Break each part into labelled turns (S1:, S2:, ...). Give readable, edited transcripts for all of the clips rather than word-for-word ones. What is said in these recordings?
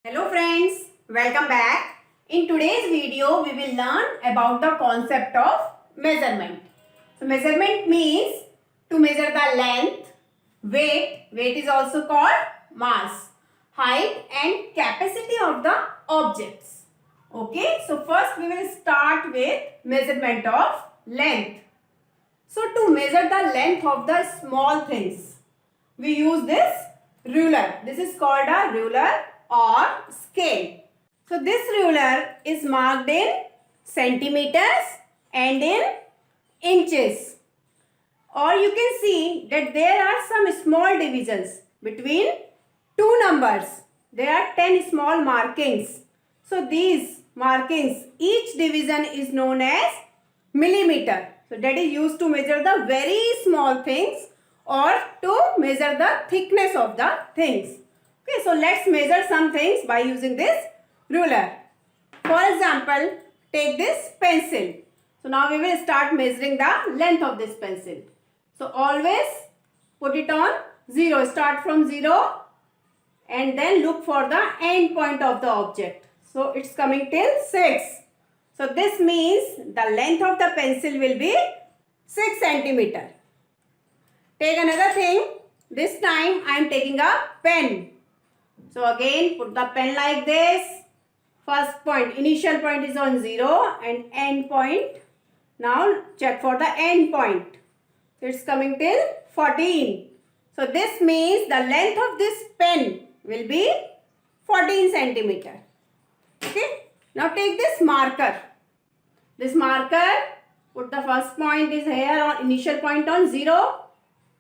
S1: Hello friends, welcome back. In today's video, we will learn about the concept of measurement. So measurement means to measure the length, weight is also called mass, height and capacity of the objects. Okay, so first we will start with measurement of length. So to measure the length of the small things, we use this ruler. This is called a ruler or scale. So this ruler is marked in centimeters and in inches. Or you can see that there are some small divisions between two numbers. There are 10 small markings. So these markings, each division is known as millimeter. So that is used to measure the very small things or to measure the thickness of the things. Okay, so let's measure some things by using this ruler. For example, take this pencil. So now we will start measuring the length of this pencil. So always put it on 0. Start from 0 and then look for the end point of the object. So it's coming till 6. So this means the length of the pencil will be 6 centimeter. Take another thing. This time I am taking a pen. So again put the pen like this. First point, initial point is on 0 and end point. Now check for the end point. It's coming till 14. So this means the length of this pen will be 14 centimeter. Okay. Now take this marker. This marker, put the first point is here on initial point on 0.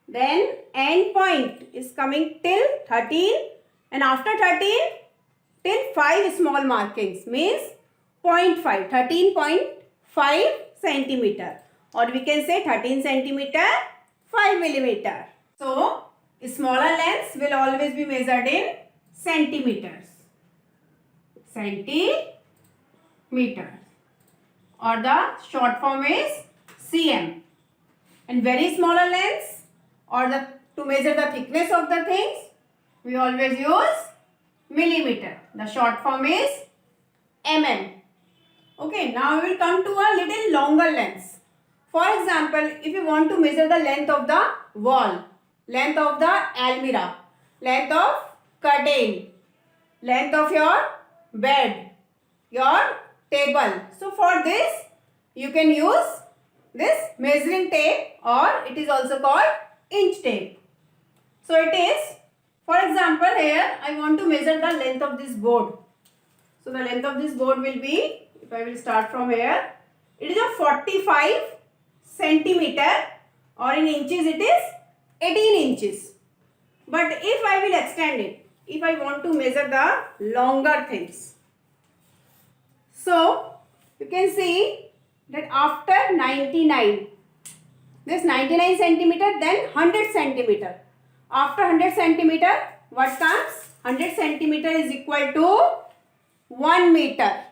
S1: Then end point is coming till 13. And after 13 till 5 small markings means 0.5, 13.5 centimeter. Or we can say 13 centimeter, 5 millimeter. So, smaller lengths will always be measured in centimeters. Centimeters. Or the short form is cm. And very smaller lengths or to measure the thickness of the things, we always use millimeter. The short form is mm. Okay, now we will come to a little longer lengths. For example, if you want to measure the length of the wall, length of the almirah, length of curtain, length of your bed, your table. So for this, you can use this measuring tape or it is also called inch tape. So it is, for example, here I want to measure the length of this board. So the length of this board will be, if I will start from here, it is a 45 centimeter or in inches it is 18 inches. But if I will extend it, if I want to measure the longer things. So you can see that after 99, this 99 centimeter, then 100 centimeter. After 100 centimeter, what comes? 100 centimeter is equal to 1 meter.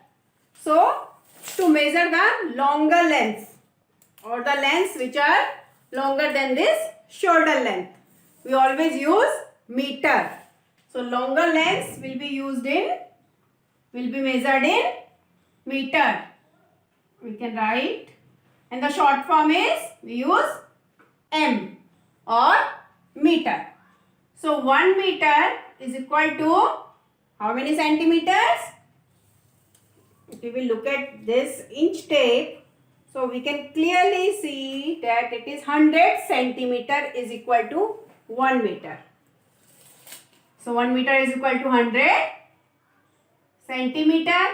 S1: So, to measure the longer lengths or the lengths which are longer than this shoulder length, we always use meter. So, longer lengths will be measured in meter. We can write, and the short form is we use m or meter. So 1 meter is equal to how many centimeters? If we will look at this inch tape, so we can clearly see that it is 100 centimeter is equal to 1 meter. So 1 meter is equal to 100 centimeter.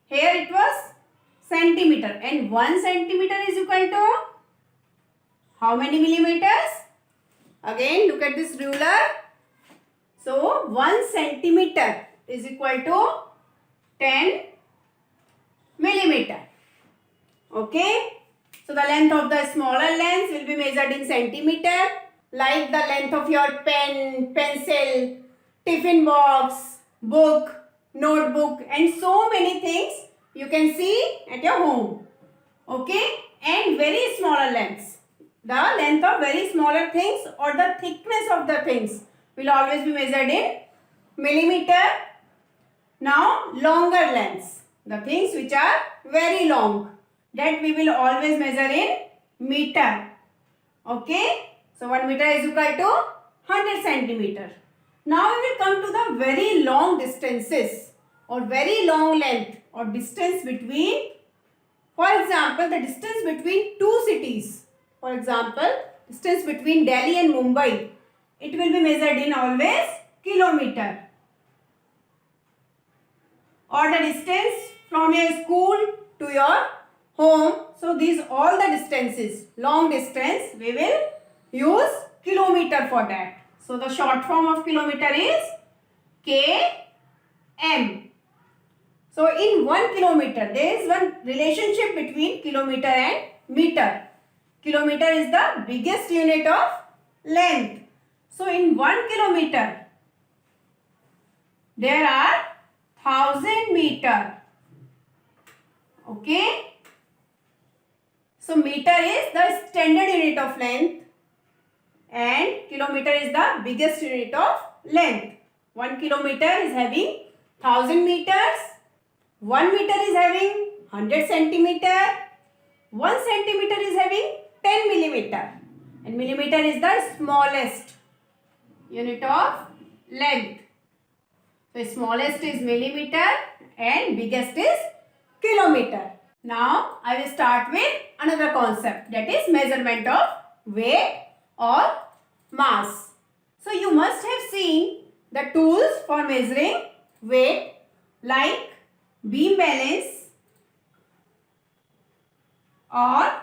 S1: Here it was centimeter and 1 centimeter is equal to how many millimeters? Again look at this ruler. So 1 centimeter is equal to 10 millimeter. Okay. So the length of the smaller lengths will be measured in centimeter, like the length of your pen, pencil, tiffin box, book, notebook and so many things you can see at your home. Okay. And very smaller lengths. The length of very smaller things or the thickness of the things will always be measured in millimeter. Now longer lengths, the things which are very long, that we will always measure in meter. Okay, so 1 meter is equal to 100 centimeter. Now we will come to the very long distances or very long length or distance between, for example, the distance between two cities. For example, distance between Delhi and Mumbai, it will be measured in always kilometer. Or the distance from your school to your home. So these all the distances, long distance, we will use kilometer for that. So the short form of kilometer is km. So in 1 kilometer, there is one relationship between kilometer and meter. Kilometer is the biggest unit of length. So in 1 kilometer, there are 1000 meter. Okay. So meter is the standard unit of length and kilometer is the biggest unit of length. 1 kilometer is having 1000 meters. 1 meter is having 100 centimeter. 1 centimeter is having 10 millimeter. And millimeter is the smallest unit of length. So smallest is millimeter and biggest is kilometer. Now I will start with another concept, that is measurement of weight or mass. So you must have seen the tools for measuring weight like beam balance or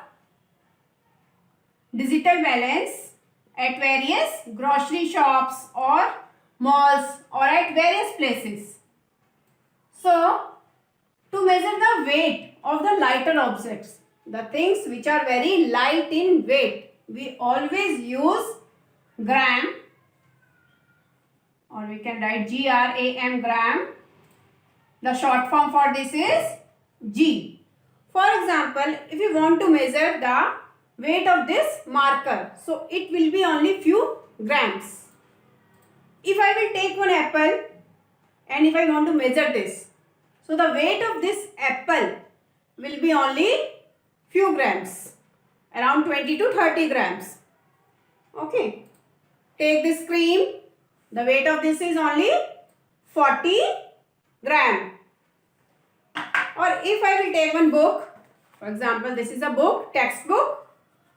S1: digital balance at various grocery shops or malls or at various places. So to measure the weight of the lighter objects, the things which are very light in weight, we always use gram, or we can write gram, gram. The short form for this is G. For example, if you want to measure the weight of this marker, so it will be only few grams. If I will take one apple and if I want to measure this, so the weight of this apple will be only few grams, around 20 to 30 grams. Okay. Take this cream, the weight of this is only 40 gram. Or if I will take one book, for example, this is a book, textbook,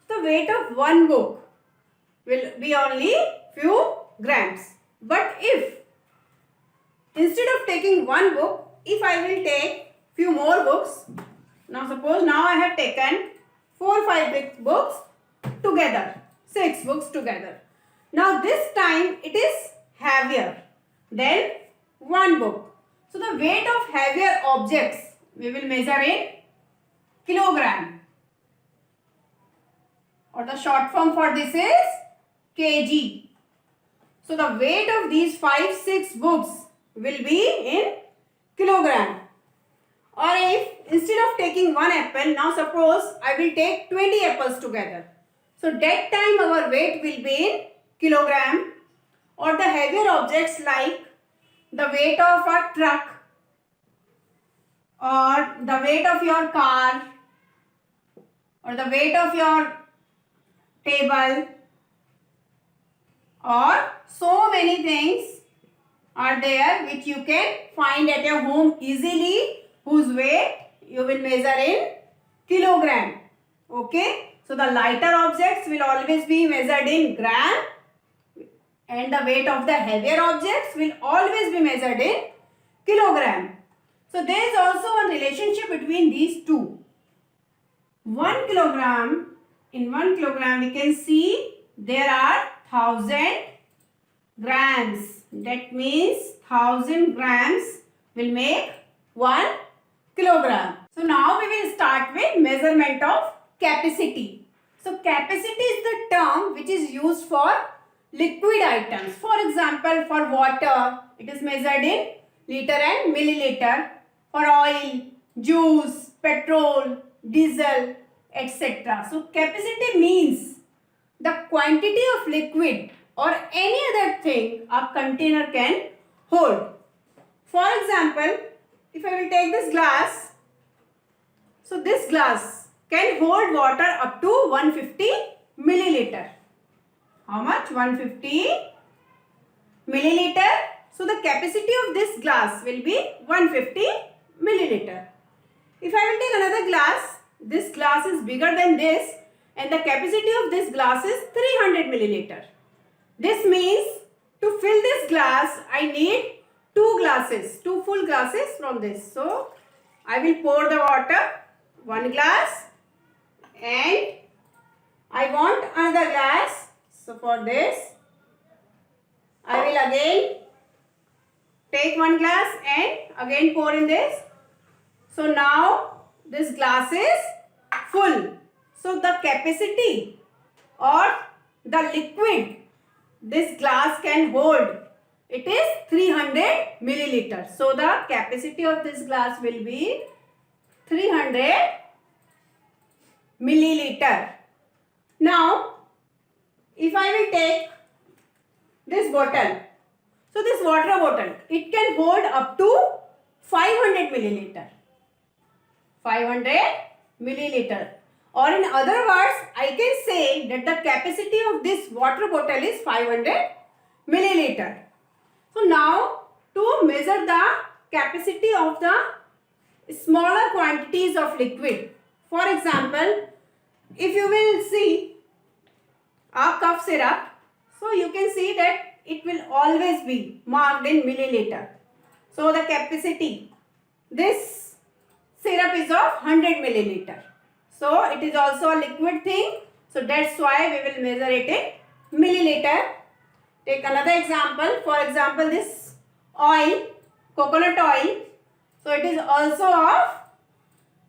S1: the weight of one book will be only few grams. But if instead of taking one book, if I will take few more books, now suppose now I have taken 4 or 5 books together, 6 books together. Now this time it is heavier than one book. So the weight of heavier objects we will measure in kilogram, or the short form for this is kg. So the weight of these 5-6 books will be in kilogram. Or if instead of taking one apple, now suppose I will take 20 apples together. So that time our weight will be in kilogram. Or the heavier objects like the weight of a truck or the weight of your car or the weight of your table, or so many things are there which you can find at your home easily, whose weight you will measure in kilogram. Okay. So the lighter objects will always be measured in gram and the weight of the heavier objects will always be measured in kilogram. So there is also a relationship between these two. 1 kilogram, in 1 kilogram we can see there are 1000 grams. That means 1000 grams will make 1 kilogram. So now we will start with measurement of capacity. So capacity is the term which is used for liquid items. For example, for water, it is measured in liter and milliliter. For oil, juice, petrol, diesel, etc. So capacity means the quantity of liquid or any other thing a container can hold. For example, if I will take this glass, so this glass can hold water up to 150 milliliter. How much? 150 milliliter. So the capacity of this glass will be 150 milliliter. If I will take another glass, this glass is bigger than this and the capacity of this glass is 300 milliliter. This means to fill this glass, I need two full glasses from this. So I will pour the water, one glass, and I want another glass. So for this, I will again take one glass and again pour in this. So now this glass is full. So the capacity or the liquid this glass can hold, it is 300 milliliter. So the capacity of this glass will be 300 milliliter. Now if I will take this bottle, so this water bottle, it can hold up to 500 milliliter. 500 milliliter. Or in other words, I can say that the capacity of this water bottle is 500 milliliter. So now to measure the capacity of the smaller quantities of liquid. For example, if you will see a cough syrup, so you can see that it will always be marked in milliliter. So the capacity, this syrup is of 100 milliliter. So it is also a liquid thing. So that's why we will measure it in milliliter. Take another example. For example, this oil, coconut oil. So it is also of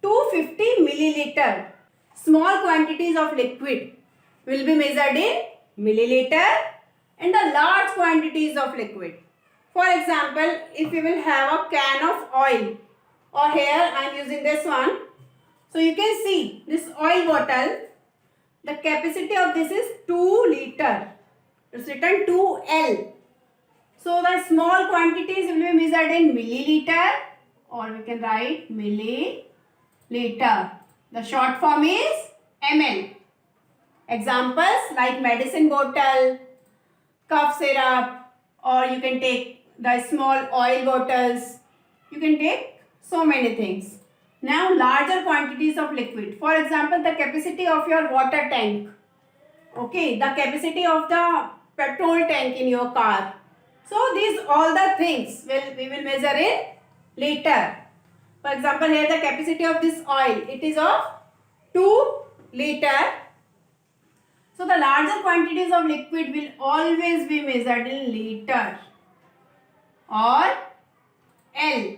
S1: 250 milliliter. Small quantities of liquid will be measured in milliliter and the large quantities of liquid. For example, if you will have a can of oil, or here I am using this one. So you can see this oil bottle, the capacity of this is 2 liter. It's written 2L. So the small quantities will be measured in milliliter, or we can write milliliter. The short form is ml. Examples like medicine bottle, cough syrup, or you can take the small oil bottles. You can take so many things. Now larger quantities of liquid. For example, the capacity of your water tank. Okay, the capacity of the petrol tank in your car. So these all the things we will measure in liter. For example, here the capacity of this oil, it is of 2 liter. So the larger quantities of liquid will always be measured in liter or L.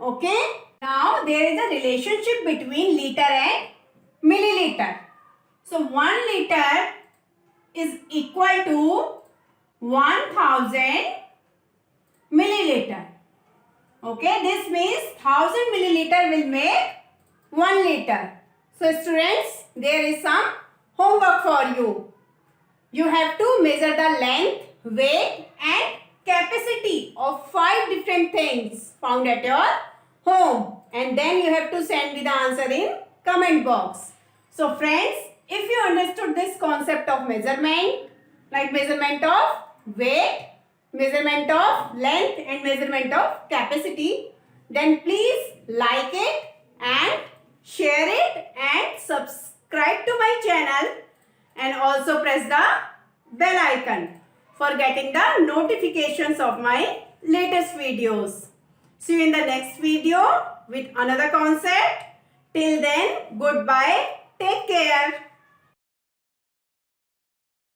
S1: Okay. Now there is a relationship between liter and milliliter. So 1 liter is equal to 1000 milliliter. Okay, this means 1000 milliliter will make 1 liter. So students, there is some homework for you. You have to measure the length, weight and capacity of 5 different things found at your home, and then you have to send me the answer in comment box. So friends, if you understood this concept of measurement, like measurement of weight, measurement of length and measurement of capacity, then please like it and share it and subscribe to my channel, and also press the bell icon for getting the notifications of my latest videos. See you in the next video with another concept. Till then, goodbye. Take care.